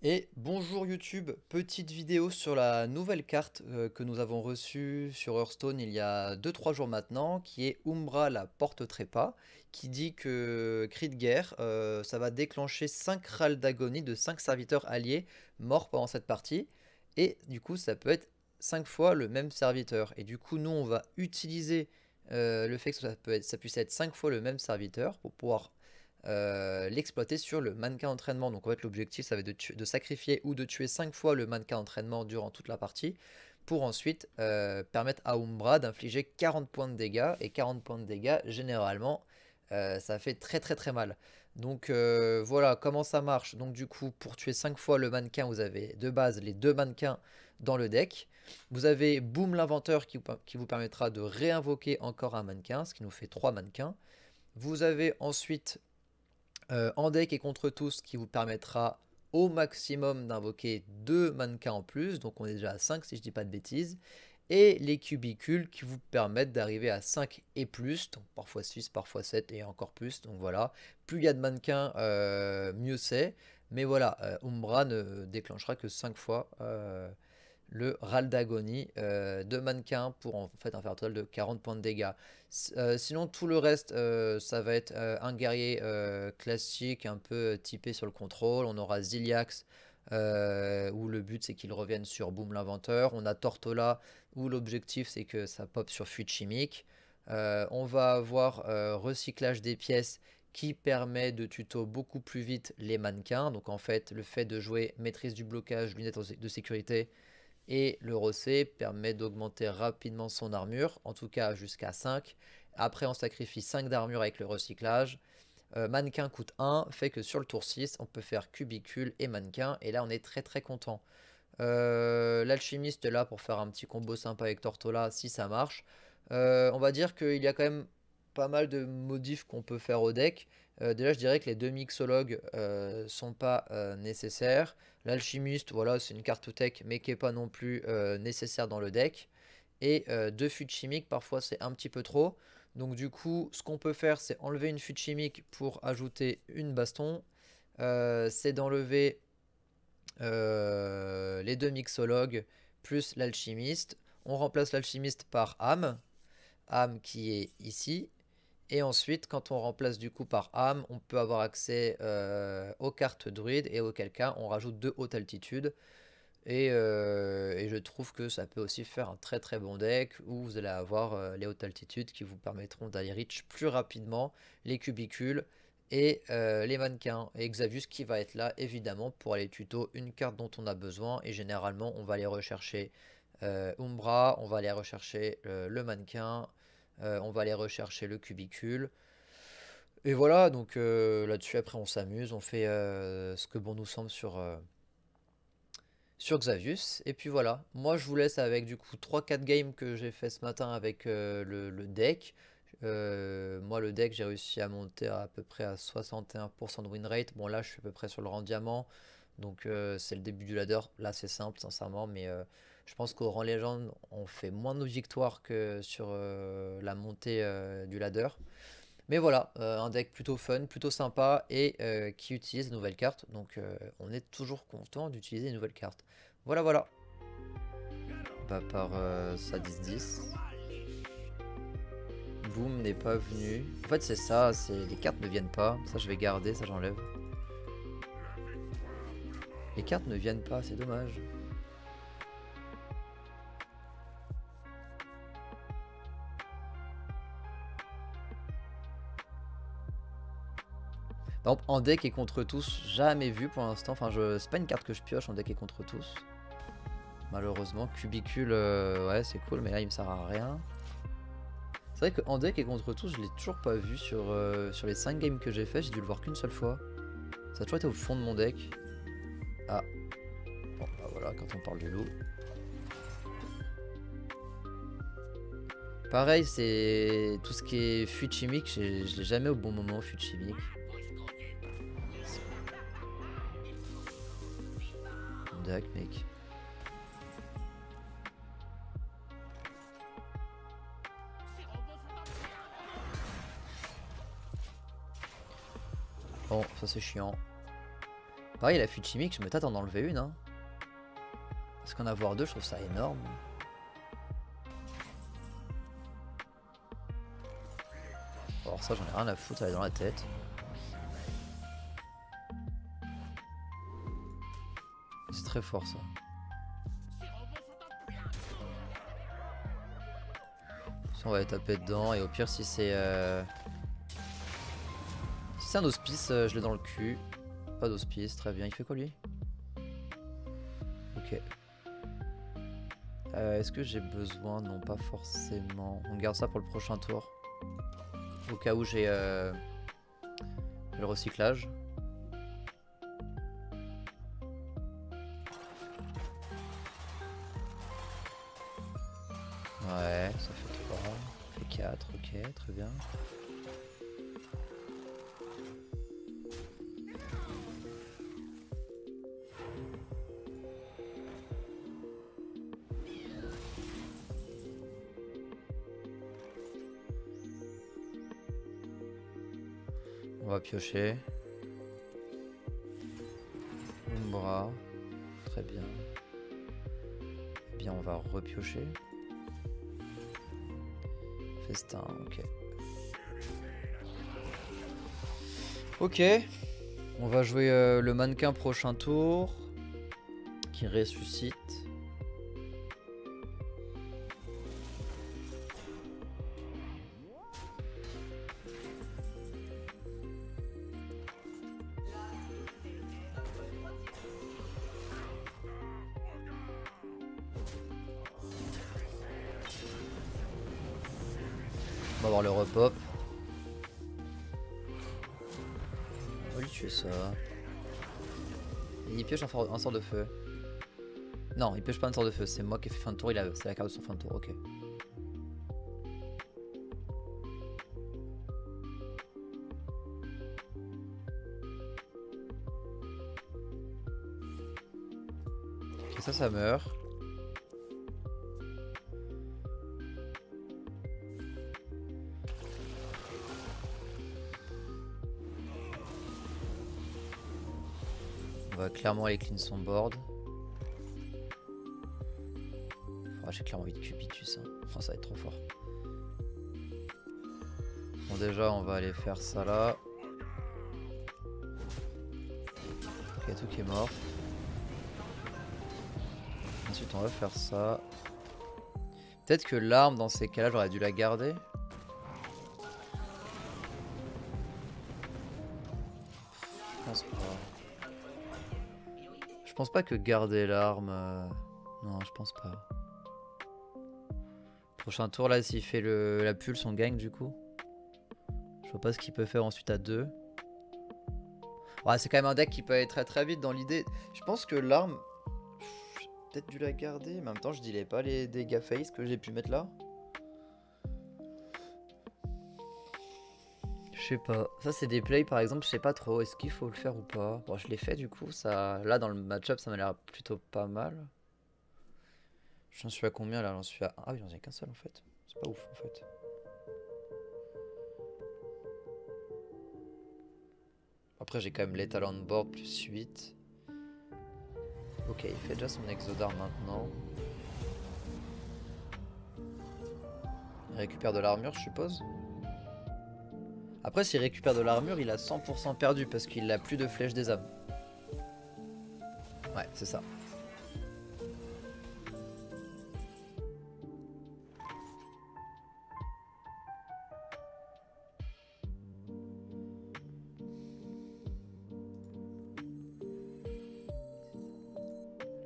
Et bonjour YouTube, petite vidéo sur la nouvelle carte que nous avons reçue sur Hearthstone il y a 2-3 jours maintenant, qui est Umbra la porte trépas, qui dit que cri de guerre, ça va déclencher 5 râles d'agonie de 5 serviteurs alliés morts pendant cette partie, et du coup ça peut être 5 fois le même serviteur, et du coup nous on va utiliser le fait que ça puisse être 5 fois le même serviteur pour pouvoir l'exploiter sur le mannequin entraînement. Donc en fait l'objectif ça va être de sacrifier ou de tuer 5 fois le mannequin entraînement durant toute la partie pour ensuite permettre à Umbra d'infliger 40 points de dégâts, et 40 points de dégâts généralement ça fait très très très mal. Donc voilà comment ça marche. Donc du coup pour tuer 5 fois le mannequin, vous avez de base les deux mannequins dans le deck. Vous avez Boom l'inventeur qui vous permettra de réinvoquer encore un mannequin, ce qui nous fait 3 mannequins. Vous avez ensuite en deck et contre tous, qui vous permettra au maximum d'invoquer 2 mannequins en plus, donc on est déjà à 5 si je dis pas de bêtises, et les cubicules qui vous permettent d'arriver à 5 et plus, donc parfois 6, parfois 7 et encore plus, donc voilà, plus il y a de mannequins, mieux c'est, mais voilà, Umbra ne déclenchera que 5 fois le râle d'agonie de mannequin pour en fait faire un total de 40 points de dégâts. Sinon tout le reste ça va être un guerrier classique un peu typé sur le contrôle. On aura Ziliax où le but c'est qu'il revienne sur Boom l'inventeur. On a Tortola où l'objectif c'est que ça pop sur fuite chimique. On va avoir recyclage des pièces qui permet de tuto beaucoup plus vite les mannequins. Donc en fait le fait de jouer maîtrise du blocage, lunettes de sécurité et le rossé permet d'augmenter rapidement son armure, en tout cas jusqu'à 5. Après on sacrifie 5 d'armure avec le recyclage. Mannequin coûte 1, fait que sur le tour 6 on peut faire cubicule et mannequin, et là on est très très content. L'alchimiste est là pour faire un petit combo sympa avec Tortola si ça marche. On va dire qu'il y a quand même pas mal de modifs qu'on peut faire au deck. Déjà je dirais que les deux mixologues sont pas nécessaires. L'alchimiste, voilà, c'est une carte tech mais qui est pas non plus nécessaire dans le deck. Et deux fuites chimiques, parfois c'est un petit peu trop. Donc du coup, ce qu'on peut faire, c'est enlever une fuite chimique pour ajouter une baston. C'est d'enlever les deux mixologues plus l'alchimiste. On remplace l'alchimiste par âme, âme qui est ici. Et ensuite, quand on remplace du coup par âme, on peut avoir accès aux cartes druides, et auquel cas on rajoute deux hautes altitudes. Et je trouve que ça peut aussi faire un très très bon deck où vous allez avoir les hautes altitudes qui vous permettront d'aller reach plus rapidement les cubicules et les mannequins. Et Xavius qui va être là évidemment pour aller tuto une carte dont on a besoin. Et généralement on va aller rechercher Umbra, on va aller rechercher le mannequin, on va aller rechercher le cubicule. Et voilà, donc là-dessus après on s'amuse, on fait ce que bon nous semble sur Xavius. Et puis voilà, moi je vous laisse avec du coup 3-4 games que j'ai fait ce matin avec le deck. Moi le deck j'ai réussi à monter à peu près à 61% de win rate. Bon là je suis à peu près sur le rang diamant, donc c'est le début du ladder. Là c'est simple sincèrement, mais je pense qu'au rang légende on fait moins de victoires que sur la montée du ladder. Mais voilà, un deck plutôt fun, plutôt sympa, et qui utilise de nouvelles cartes. Donc on est toujours content d'utiliser les nouvelles cartes. Voilà, voilà. Bah par ça 10-10. Boom n'est pas venu. En fait c'est ça, c'est les cartes ne viennent pas. Ça je vais garder, ça j'enlève. Les cartes ne viennent pas, c'est dommage. Par exemple, en deck et contre tous, jamais vu pour l'instant. Enfin, c'est pas une carte que je pioche en deck et contre tous. Malheureusement, cubicule, ouais, c'est cool, mais là il me sert à rien. C'est vrai qu'en deck et contre tous, je l'ai toujours pas vu sur les 5 games que j'ai fait, j'ai dû le voir qu'une seule fois. Ça a toujours été au fond de mon deck. Ah, bon, bah voilà, quand on parle du loup. Pareil, c'est tout ce qui est fuite chimique, je l'ai jamais au bon moment, fuite chimique. Deck, mec. Bon, ça c'est chiant. Pareil, la fuite chimique, je me tâte à en enlever une. Hein. Parce qu'en avoir deux, je trouve ça énorme. Alors ça, j'en ai rien à foutre, elle est dans la tête. C'est très fort ça. On va les taper dedans et au pire si c'est si c'est un hospice, je l'ai dans le cul. Pas d'hospice, très bien. Il fait quoi lui? Ok. Est-ce que j'ai besoin? Non, pas forcément. On garde ça pour le prochain tour. Au cas où j'ai le recyclage. Ouais, ça fait 3, ça fait 4, ok, très bien. On va piocher. Umbra, très bien. Eh bien, on va repiocher. Festin, ok. Ok. On va jouer le mannequin prochain tour. Qui ressuscite. On va voir le repop. On va lui tuer ça. Et il pioche un sort de feu. Non, il pioche pas un sort de feu, c'est moi qui ai fait fin de tour, c'est la carte de son fin de tour, ok. Ok, ça meurt. On va clairement aller clean son board. Oh, j'ai clairement envie de Cubitus. Hein. Oh, ça va être trop fort. Bon, déjà, on va aller faire ça là. Ok, tout qui est mort. Ensuite, on va faire ça. Peut-être que l'arme, dans ces cas-là, j'aurais dû la garder. Je pense pas. Je pense pas que garder l'arme... Non, je pense pas. Prochain tour, là, s'il fait la pulse, on gagne du coup. Je vois pas ce qu'il peut faire ensuite à 2. Ouais, c'est quand même un deck qui peut aller très très vite dans l'idée. Je pense que l'arme... J'ai peut-être dû la garder, mais en même temps, je dilais pas les dégâts face que j'ai pu mettre là. Je sais pas. Ça, c'est des plays par exemple, je sais pas trop. Est-ce qu'il faut le faire ou pas? Bon, je l'ai fait du coup. Ça... Là, dans le match-up, ça m'a l'air plutôt pas mal. J'en suis à combien là? J'en suis à... Ah oui, j'en ai qu'un seul en fait. C'est pas ouf en fait. Après, j'ai quand même l'étal on board plus 8. Ok, il fait déjà son exodar maintenant. Il récupère de l'armure, je suppose. Après, s'il récupère de l'armure, il a 100% perdu parce qu'il a plus de flèches des âmes. Ouais, c'est ça.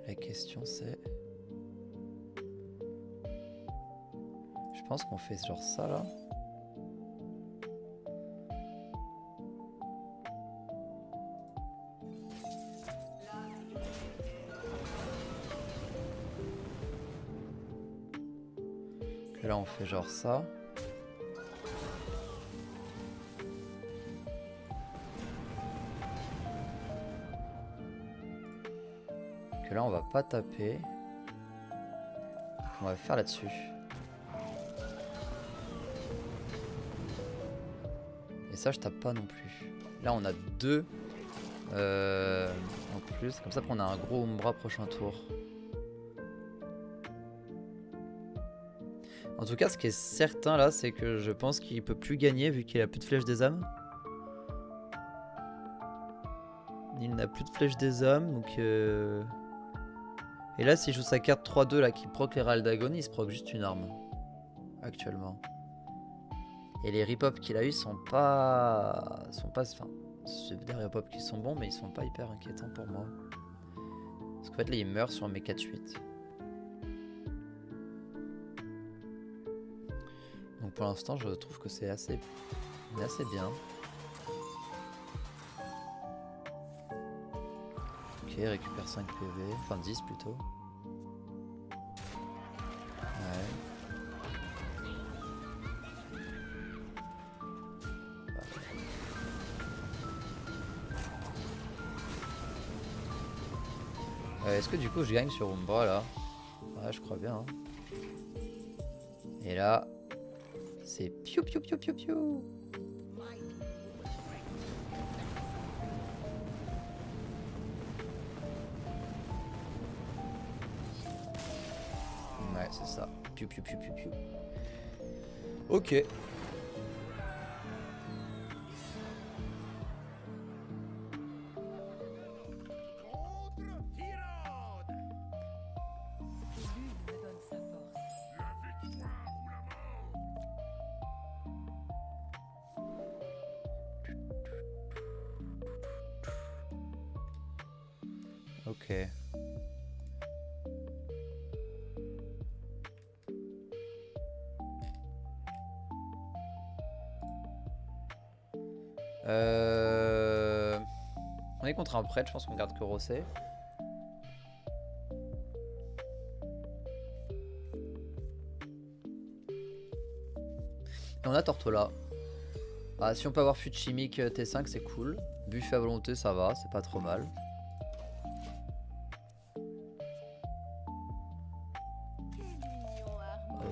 La question c'est... Je pense qu'on fait genre ça là. Que là on fait genre ça. Que là on va pas taper. On va faire là-dessus. Et ça je tape pas non plus. Là on a deux En plus, comme ça on a un gros Umbra prochain tour. En tout cas, ce qui est certain là, c'est que je pense qu'il peut plus gagner vu qu'il a plus de flèche des âmes. Il n'a plus de flèche des âmes, donc... Et là, s'il joue sa carte 3-2 là, qui proc l'Hérald d'Agonie, il se proc juste une arme. Actuellement. Et les rip-hop qu'il a eu sont pas... Enfin, c'est des rip-hop qui sont bons, mais ils sont pas hyper inquiétants pour moi. Parce qu'en fait, là, il meurt sur mes 4-8. Donc pour l'instant, je trouve que c'est assez bien. Ok, récupère 5 PV, enfin 10 plutôt. Ouais. Est-ce que du coup je gagne sur Umbra là? Ouais, je crois bien. Hein. Et là, c'est piou piou piou piou piou. Ouais, c'est ça. Piou piou piou piou piou. Ok. Ok. On est contre un prêtre, je pense qu'on garde que Rossé. Et on a Tortola. Ah, si on peut avoir fut chimique T5, c'est cool. Buffet à volonté, ça va, c'est pas trop mal.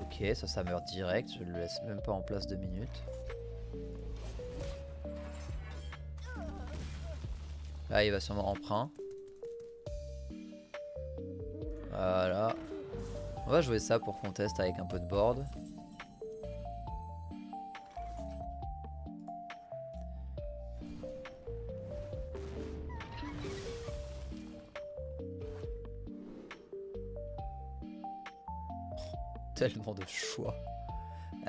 Ok, ça meurt direct, je le laisse même pas en place 2 minutes. Là, il va sûrement emprunt. Voilà. On va jouer ça pour qu'on teste avec un peu de board. Tellement de choix. Oh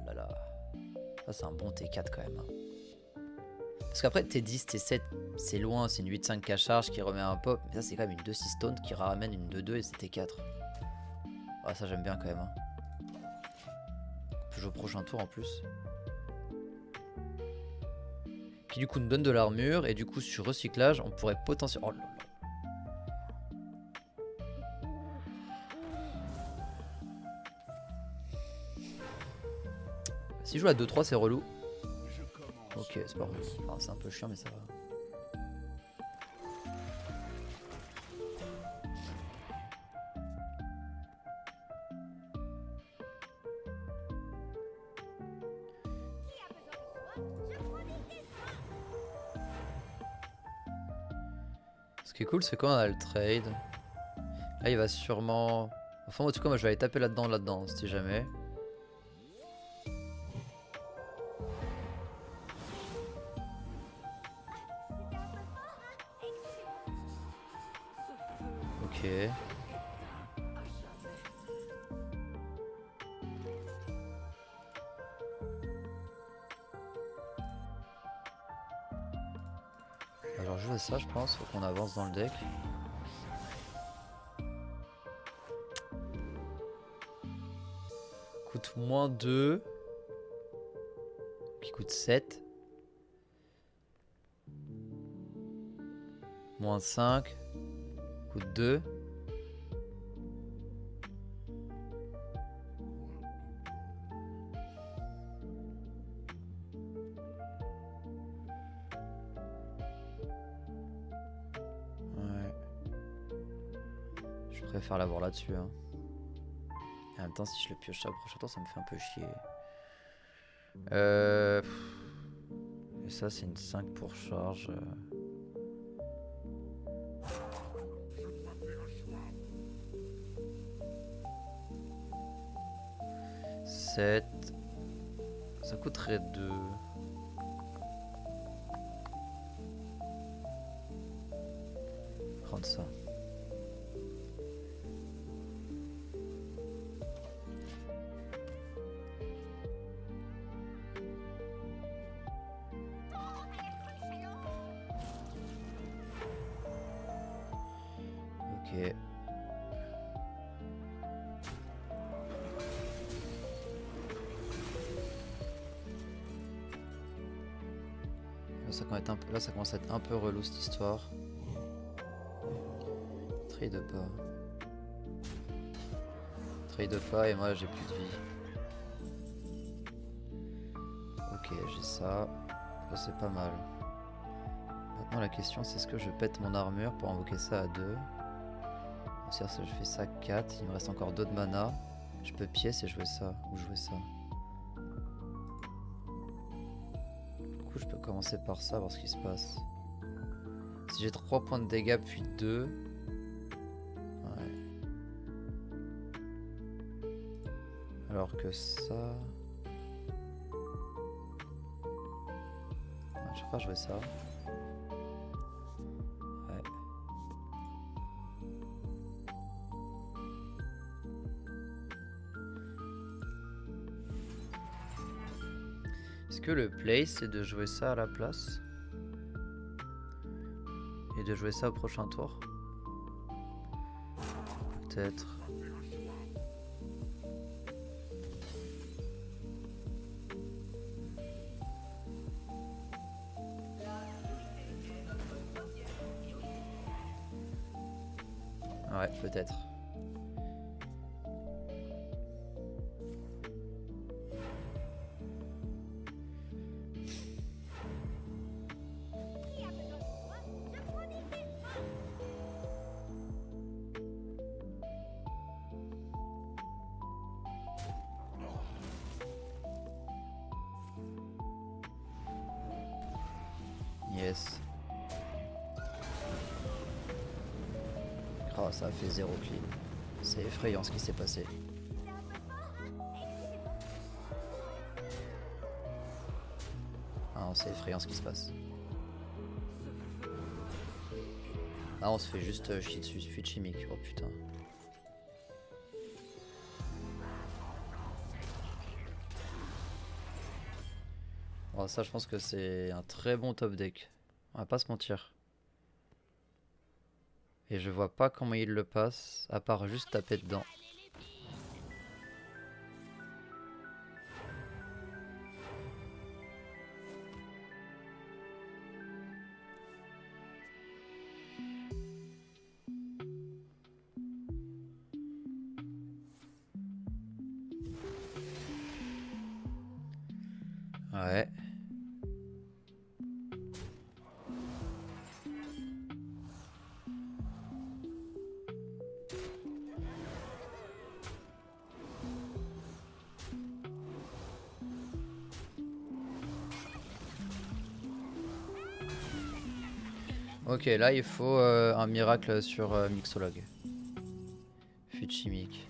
là là. Ça, c'est un bon T4 quand même. Parce qu'après, T10, T7, c'est loin. C'est une 8-5 cash charge qui remet un pop. Mais ça, c'est quand même une 2-6 stone qui ramène une 2-2 et c'est T4. Ah, ça, j'aime bien quand même. Hein. On peut jouer au prochain tour en plus. Qui du coup nous donne de l'armure. Et du coup, sur recyclage, on pourrait potentiellement... Oh là là. Si je joue à 2-3, c'est relou. Ok, c'est pas relou. Enfin, c'est un peu chiant, mais ça va. Ce qui est cool, c'est quand on a le trade. Là, il va sûrement... Enfin, en tout cas, moi, je vais aller taper là-dedans, si jamais. Ok. Alors, je fais ça, je pense. Faut qu'on avance dans le deck. Coûte moins 2. Qui coûte 7. Moins 5. Coûte 2. Ouais. Je préfère l'avoir là-dessus. Hein. En même temps, si je le pioche ça au prochain tour, ça me fait un peu chier. Et ça c'est une 5 pour charge. 7. Ça coûterait 2. Prendre ça. Ok. Là, ça commence à être un peu relou cette histoire. Trade pas. Trade pas et moi j'ai plus de vie. Ok, j'ai ça. Ça c'est pas mal. Maintenant la question c'est est-ce que je pète mon armure pour invoquer ça à 2. C'est-à-dire que je fais ça 4. Il me reste encore 2 de mana. Je peux pièce et jouer ça. Ou jouer ça. Je peux commencer par ça, voir ce qui se passe. Si j'ai 3 points de dégâts puis 2. Ouais. Alors que ça... Je sais pas jouer ça. Ouais. Est-ce que le play c'est de jouer ça à la place et de jouer ça au prochain tour? Peut-être. Ouais, peut-être. Yes. Oh, ça a fait 0 clean. C'est effrayant ce qui s'est passé. Ah, c'est effrayant ce qui se passe. Ah, on se fait juste chier dessus, fuite chimique. Oh putain. Oh, ça, je pense que c'est un très bon top deck. On va pas se mentir. Et je vois pas comment il le passe, à part juste taper dedans. Ouais. Ok, là il faut un miracle sur Mixologue. Fuite chimique.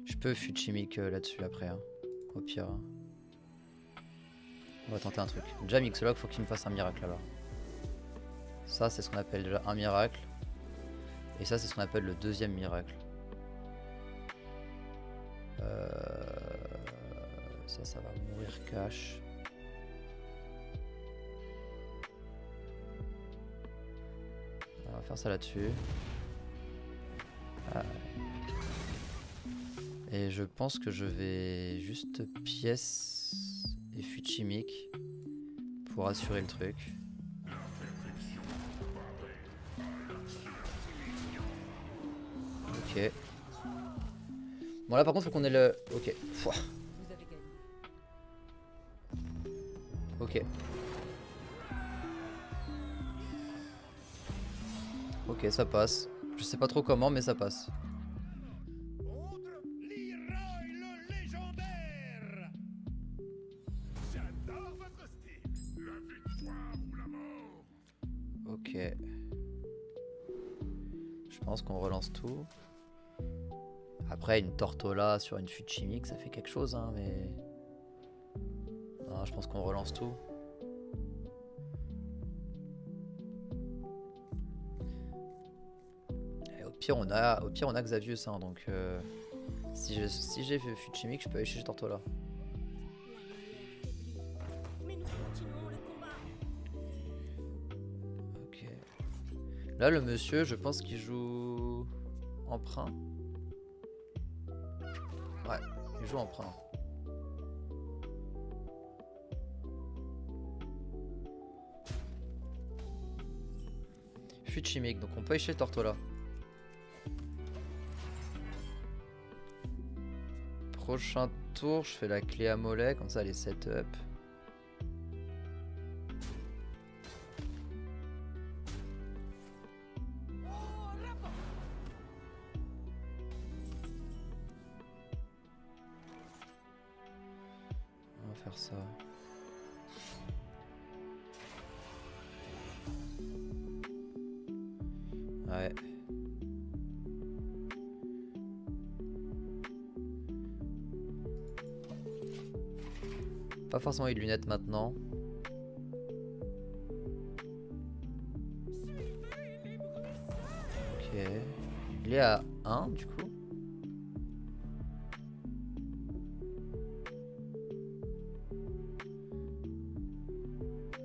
Je peux fuite chimique là-dessus après, hein. Au pire. Hein. On va tenter un truc. Déjà Mixologue, faut qu'il me fasse un miracle alors. Ça c'est ce qu'on appelle déjà un miracle. Et ça c'est ce qu'on appelle le deuxième miracle. Ça va mourir cash. On va faire ça là-dessus. Ah. Et je pense que je vais juste pièce et fuite chimique pour assurer le truc. Ok. Bon là par contre faut qu'on ait le... Ok. Pouah. Ok. Ok, ça passe. Je sais pas trop comment mais ça passe. Ok. Je pense qu'on relance tout. Après, une Tortola sur une fût chimique, ça fait quelque chose, hein, mais... Non, je pense qu'on relance tout. Et au pire, on a Xavius, hein, donc... si j'ai fût chimique, je peux aller chez Tortola. Ok. Là, le monsieur, je pense qu'il joue... Emprunt. Ouais, il joue emprunt. Fût chimique, donc on peut aller chez Tortola. Prochain tour, je fais la clé à mollet, comme ça les setup. On va faire ça. Ouais. Pas forcément une lunette maintenant. Ok. Il est à 1 du coup.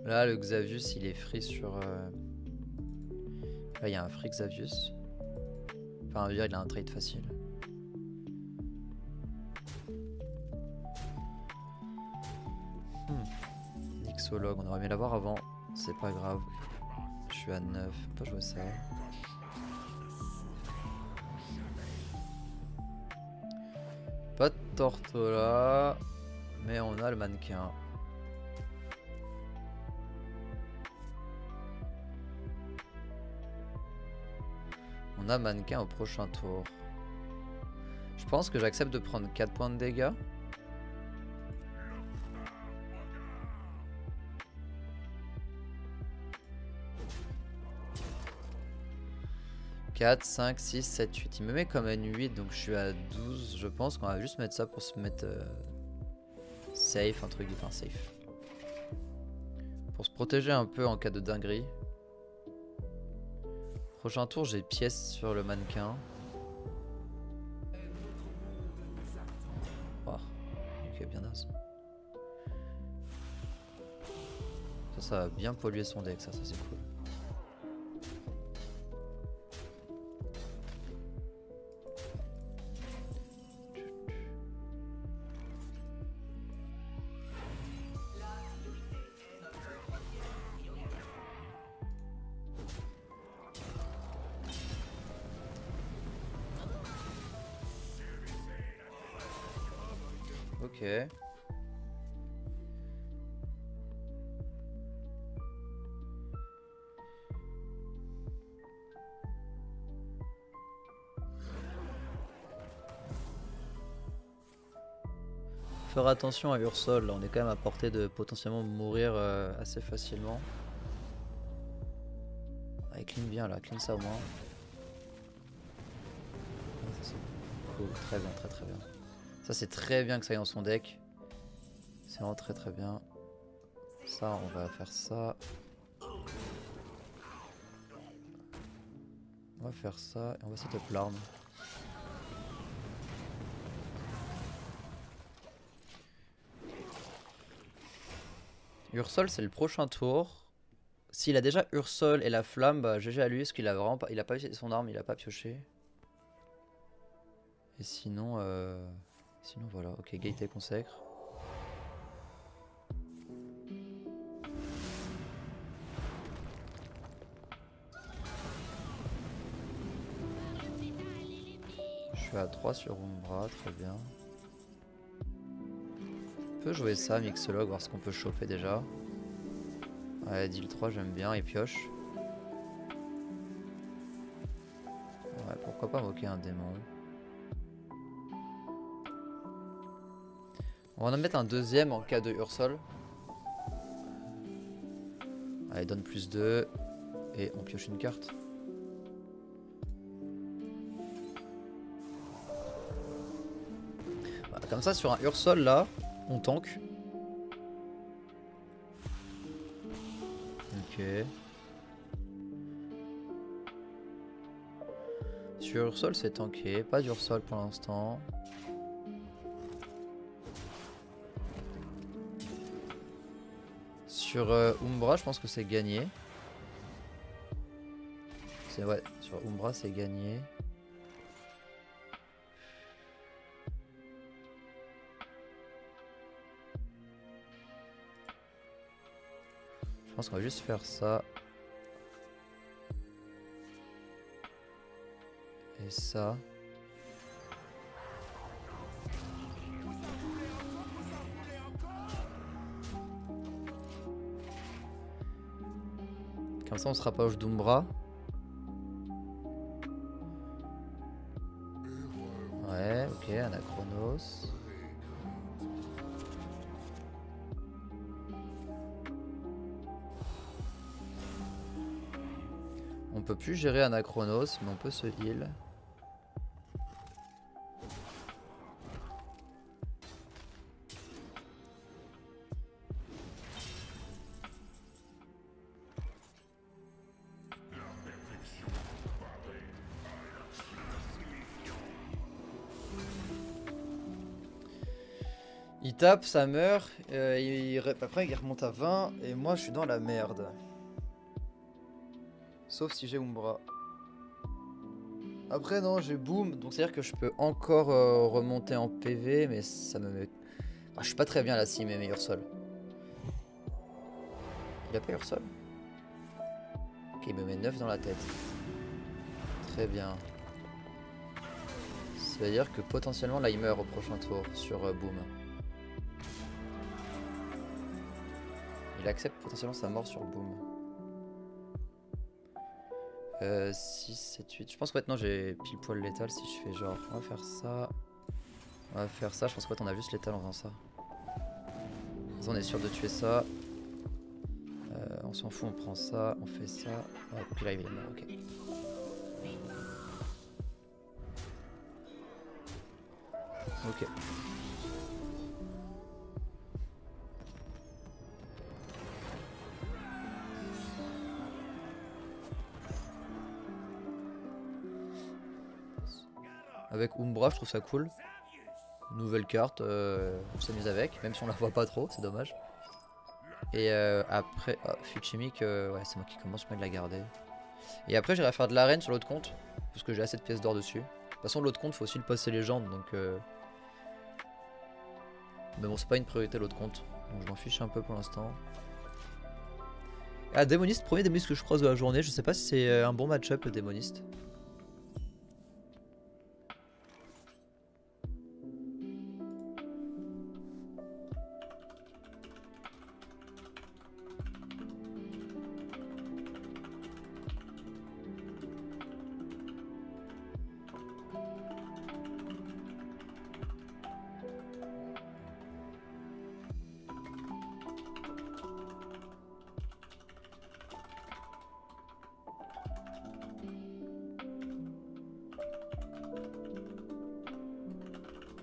Là, le Xavius, il est free sur... Là, il y a un free Xavius. Enfin, on veut dire, il a un trade facile. Nixologue, on aurait aimé l'avoir avant. C'est pas grave. Je suis à 9. Faut pas jouer ça. Pas de Tortola. Mais on a le mannequin. On a mannequin au prochain tour. Je pense que j'accepte de prendre 4 points de dégâts. « 4, 5, 6, 7, 8. Il me met comme une 8, donc je suis à 12. Je pense qu'on va juste mettre ça pour se mettre safe, un truc enfin safe. Pour se protéger un peu en cas de dinguerie. Prochain tour, j'ai pièce sur le mannequin. Oh. Ok, bien naze. Ça va bien polluer son deck, ça c'est cool. Ok. Faire attention à Ursol, là on est quand même à portée de potentiellement mourir assez facilement. Ah, il clean bien là, clean ça au moins. Ça, c'est cool, très bien, très bien. Ça c'est très bien que ça aille dans son deck. C'est vraiment très bien. Ça on va faire ça. On va faire ça et on va setup l'arme. Ursol c'est le prochain tour. S'il a déjà Ursol et la flamme, bah GG à lui parce qu'il a vraiment pas, il a pas utilisé son arme, il a pas pioché. Et sinon, sinon voilà, ok, Gaëté consacre. Je suis à 3 sur Umbra, très bien. On peut jouer ça, Mixologue, voir ce qu'on peut choper déjà. Ouais, deal 3, j'aime bien, et pioche. Ouais, pourquoi pas invoquer un démon. On va en mettre un deuxième en cas de Ursol. Allez, donne plus 2. Et on pioche une carte. Voilà, comme ça sur un Ursol là, on tank. Ok. Sur Ursol c'est tanké, pas d'Ursol pour l'instant. Sur Umbra je pense que c'est gagné. C'est ouais, sur Umbra c'est gagné. Je pense qu'on va juste faire ça. Et ça. Comme ça on se rapproche d'Umbra. Ouais, ok, Anachronos. On peut plus gérer Anachronos, mais on peut se heal. Il tape, ça meurt, après il remonte à 20 et moi je suis dans la merde. Sauf si j'ai Umbra. Après non, j'ai Boom, donc c'est à dire que je peux encore remonter en PV, mais ça me met... Ah, je suis pas très bien là s'il met meilleur sol. Il a pas Ursol? Ok, il me met 9 dans la tête. Très bien. Ça veut dire que potentiellement là il meurt au prochain tour sur Boom. Il accepte potentiellement sa mort sur Boom. 6, 7, 8. Je pense que maintenant j'ai pile poil létal si je fais genre on va faire ça. On va faire ça. Je pense qu'en fait on a juste létal en faisant ça. On est sûr de tuer ça. On s'en fout, on prend ça, on fait ça. Ouais, puis là il est mort, ok. Ok. Avec Umbra, je trouve ça cool. Nouvelle carte, on s'amuse avec, même si on la voit pas trop, c'est dommage. Et après, oh, Fuchimic, ouais, c'est moi qui commence, moi de la garder. Et après, j'irai faire de l'arène sur l'autre compte, parce que j'ai assez de pièces d'or dessus. De toute façon, l'autre compte, faut aussi le passer légende, donc. Mais bon, c'est pas une priorité l'autre compte, donc je m'en fiche un peu pour l'instant. Ah, Démoniste, premier démoniste que je croise de la journée, je sais pas si c'est un bon match-up le démoniste.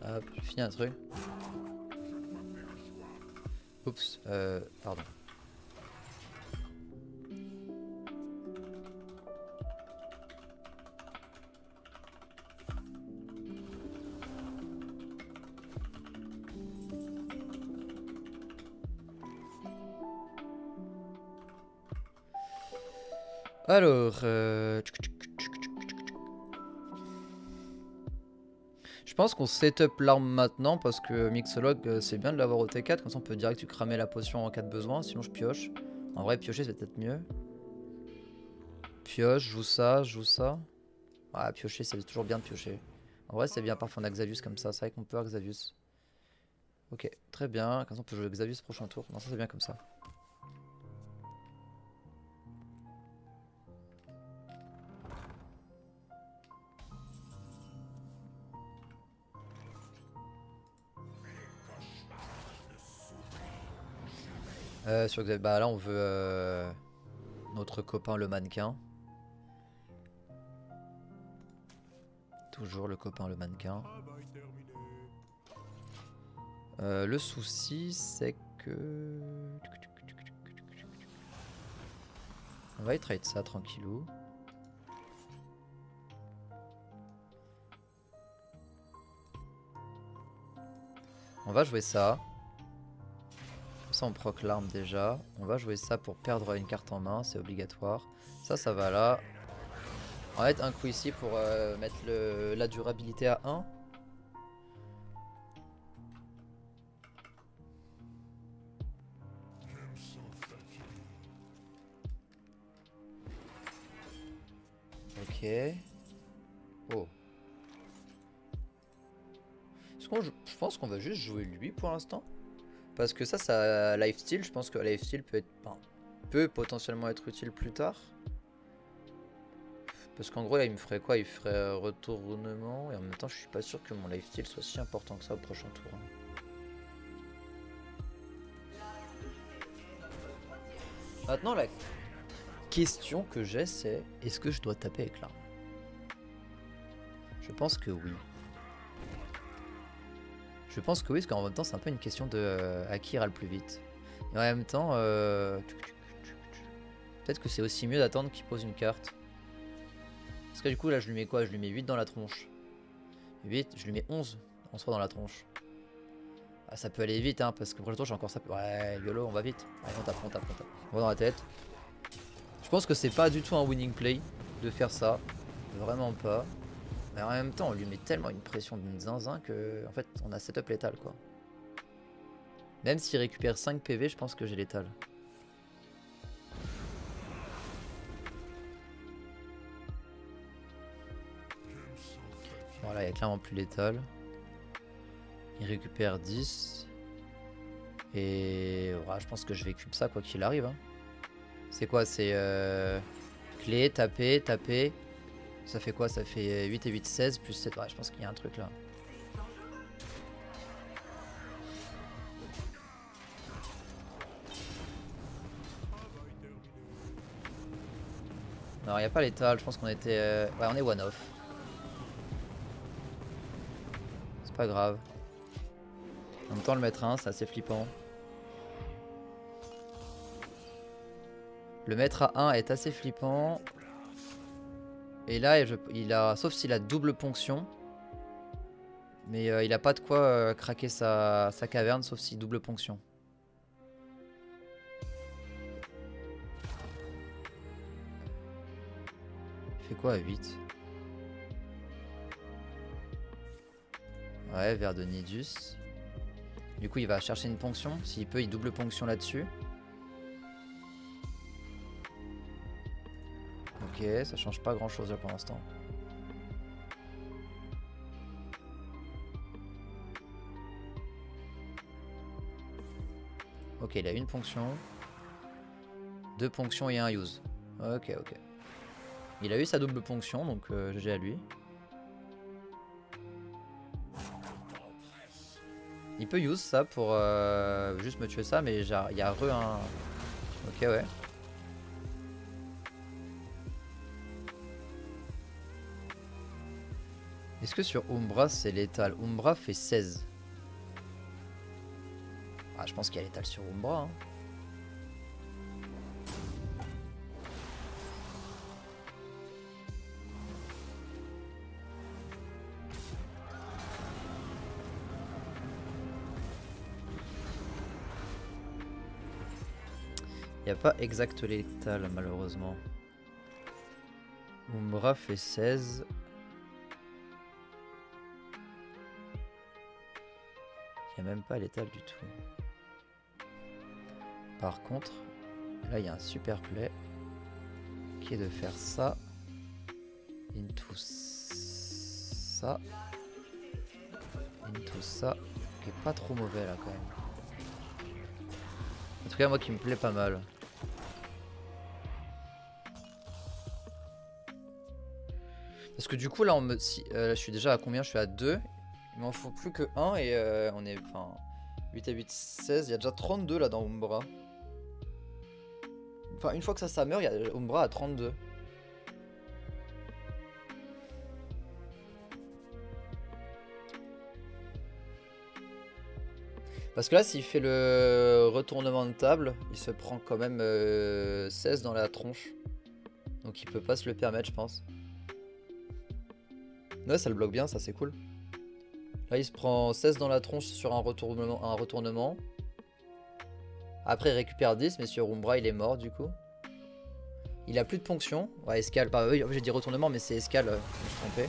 Hop, j'ai fini un truc. Oups, pardon. Alors, je pense qu'on setup l'arme maintenant parce que Mixologue c'est bien de l'avoir au T4, comme ça on peut direct tu cramer la potion en cas de besoin, sinon je pioche. En vrai piocher c'est peut-être mieux. Pioche, joue ça, joue ça. Ah piocher c'est toujours bien de piocher. En vrai c'est bien, parfois on a Xavius comme ça, c'est vrai qu'on peut avoir Xavius. Ok, très bien, comme ça on peut jouer Xavius prochain tour, non ça c'est bien comme ça. Sur Xavius, bah là on veut... Notre copain le mannequin. Toujours le copain le mannequin. Le souci c'est que... On va y trade ça tranquillou. On va jouer ça. Comme ça on proc l'arme déjà. On va jouer ça pour perdre une carte en main, c'est obligatoire. Ça va là. On va mettre un coup ici pour mettre la durabilité à 1. Ok. Oh. Je pense qu'on va juste jouer lui pour l'instant. Parce que ça lifesteal. Je pense que lifesteal peut potentiellement être utile plus tard. Parce qu'en gros là il me ferait quoi? Il ferait retournement. Et en même temps je suis pas sûr que mon lifesteal soit si important que ça au prochain tour. Maintenant la question que j'ai c'est: est-ce que je dois taper avec l'arme? Je pense que oui. Je pense que oui, parce qu'en même temps c'est un peu une question de à qui ira le plus vite. Et en même temps, peut-être que c'est aussi mieux d'attendre qu'il pose une carte. Parce que du coup là je lui mets quoi? Je lui mets 8 dans la tronche. 8, je lui mets 11 en soi dans la tronche. Ah, ça peut aller vite hein, parce que pour le tour j'ai encore ça. Ouais, YOLO, on va vite. Allez, on tape. On va dans la tête. Je pense que c'est pas du tout un winning play de faire ça. Vraiment pas. Mais en même temps on lui met tellement une pression d'une zinzin que en fait on a setup létal quoi. Même s'il récupère 5 PV, je pense que j'ai létal. Voilà, il y a clairement plus létal. Il récupère 10. Et voilà, je pense que je vais cube ça quoi qu'il arrive. Hein. C'est quoi? C'est clé, taper. Ça fait quoi? Ça fait 8 et 8, 16 plus 7. Ouais, je pense qu'il y a un truc là. Non, il n'y a pas létal. Je pense qu'on était... Ouais, on est one off. C'est pas grave. En même temps, le mettre 1, c'est assez flippant. Le mettre à 1 est assez flippant. Et là, sauf s'il a double ponction. Mais il a pas de quoi craquer sa caverne, sauf s'il double ponction. Il fait quoi à 8? Ouais, verre de Nidus. Du coup, il va chercher une ponction. S'il peut, il double ponction là-dessus. Ok, ça change pas grand-chose là pour l'instant. Ok, il a une ponction. 2 ponctions et un use. Ok. Il a eu sa double ponction, donc GG à lui. Il peut use ça pour juste me tuer ça, mais il y a un... Ok, ouais. Est-ce que sur Umbra c'est létal? Umbra fait 16. Ah, je pense qu'il y a létal sur Umbra. Hein. Il n'y a pas exact létal malheureusement. Umbra fait 16. Il n'y a même pas létal du tout. Par contre, là il y a un super play qui est de faire ça. Into ça. Into ça. Qui est pas trop mauvais là quand même. En tout cas moi qui me plaît pas mal. Parce que du coup là je suis déjà à combien? Je suis à 2. Il m'en faut plus que 1 et on est... Enfin 8 à 8, 16. Il y a déjà 32 là dans Umbra. Enfin, une fois que ça meurt, il y a Umbra à 32. Parce que là, s'il fait le retournement de table, il se prend quand même 16 dans la tronche. Donc il peut pas se le permettre, je pense. Ouais, ça le bloque bien, ça c'est cool. Là, il se prend 16 dans la tronche sur un retournement. Après, il récupère 10, mais sur Umbra, il est mort du coup. Il a plus de ponction. Ouais, escale. Bah oui, j'ai dit retournement, mais c'est escale. Je me suis trompé.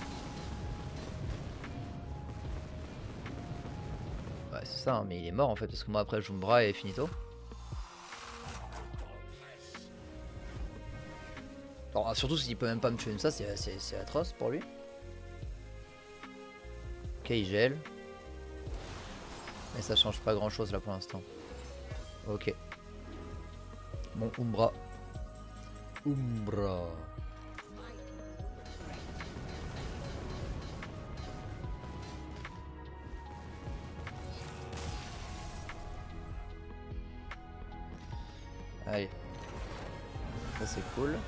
Ouais, c'est ça, hein, mais il est mort en fait, parce que moi après, Umbra est finito. Alors, surtout s'il peut même pas me tuer comme ça, c'est atroce pour lui. Ok, il gèle. Mais ça change pas grand chose là pour l'instant. Ok. Bon, Umbra. Umbra. Allez. Ça c'est cool.